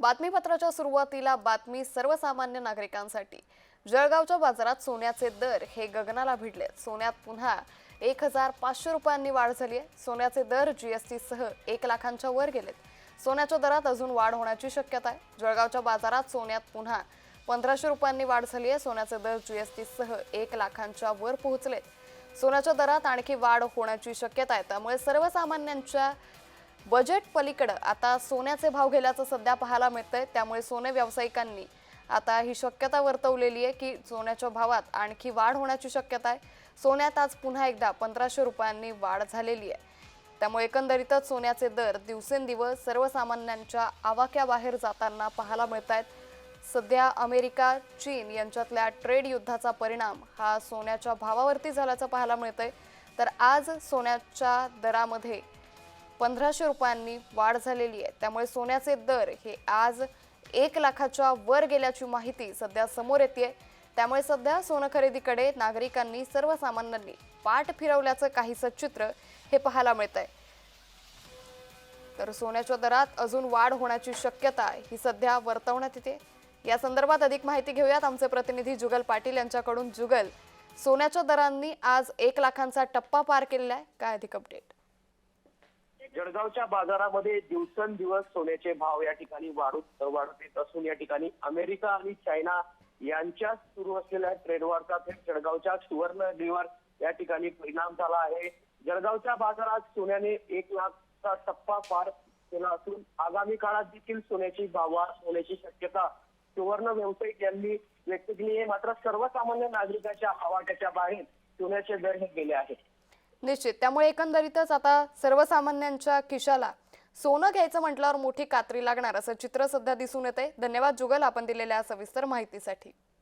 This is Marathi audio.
बातमीपत्राच्या सुरुवातीला बातमी सर्वसामान्य नागरिकांसाठी। जळगावच्या बाजारात सोन्याचे दर हे गगनाला भिडलेत। सोन्यात पुन्हा 1500 रुपयांनी वाढ झाली आहे। सोन्याचे दर जीएसटी सह 1 लाखांच्या वर गेलेत। सोन्याच्या दरात अजून वाढ होण्याची शक्यता आहे। जळगावच्या बाजारात सोन्यात पुन्हा 1500 रुपयांनी वाढ झाली आहे। सोन्याचे दर जीएसटी सह 1 लाखांच्या वर पोहोचलेत। सोन्याच्या दरात आणखी वाढ होण्याची शक्यता आहे। त्यामुळे सर्वसामान्यांच्या बजेट पलीकडे आता सोन्याचे भाव गेल्याचं सध्या पाहायला मिळतंय। त्यामुळे सोने व्यावसायिकांनी आता ही शक्यता वर्तवलेली आहे की सोन्याच्या भावात आणखी वाढ होण्याची शक्यता आहे। सोन्यात आज पुन्हा एकदा 1500 रुपयांनी वाढ झालेली आहे। त्यामुळे एकंदरीतच सोन्याचे दर दिवसेंदिवस सर्वसामान्यांच्या आवाक्याबाहेर जाताना पाहायला मिळतात। सध्या अमेरिका चीन यांच्यातल्या ट्रेड युद्धाचा परिणाम हा सोन्याच्या भावावरती झाल्याचं पाहायला मिळतंय। तर आज सोन्याच्या दरामध्ये 1500 रुपयांनी वाढ झालेली आहे। त्यामुळे सोन्याचे दर हे आज 1 लाखाच्या वर गेल्याची माहिती सध्या समोर येते। त्यामुळे सध्या सोनं खरेदीकडे नागरिकांनी सर्वसामान्यांनी पाठ फिरवल्याचं काहीसं चित्र हे पाहायला मिळतंय। तर सोन्याच्या दरात अजून वाढ होण्याची शक्यता ही सध्या वर्तवण्यात येते। या संदर्भात अधिक माहिती घेऊयात आमचे प्रतिनिधी जुगल पाटील यांच्याकडून। जुगल, सोन्याच्या दरांनी आज 1 लाखांचा टप्पा पार केलेला आहे, काय अधिक अपडेट? जळगावच्या बाजारामध्ये दिवसेंदिवस सोन्याचे भाव या ठिकाणी वाढत येत असून या ठिकाणी अमेरिका आणि चायना यांच्यात सुरू असलेल्या ट्रेड वॉरचा थेट जळगावच्या सुवर्णगिरीवर या ठिकाणी परिणाम झाला आहे। जळगावच्या बाजारात सोन्याने 1 लाखचा टप्पा पार केला असून आगामी काळात देखील सोन्याची भाववाढ होण्याची शक्यता सुवर्ण व्यावसायिक यांनी व्यक्त केली आहे। मात्र सर्वसामान्य नागरिकांच्या आवाक्याच्या बाहेर सोन्याचे दर हे गेले आहेत। निश्चित, त्यामुळे एकंदरीतच आता सर्वसामान्यांच्या खिशाला सोनं घ्यायचं म्हटल्यावर मोठी कात्री लागणार असं चित्र सध्या दिसून येते। धन्यवाद जुगल, आपण दिलेल्या सविस्तर माहितीसाठी।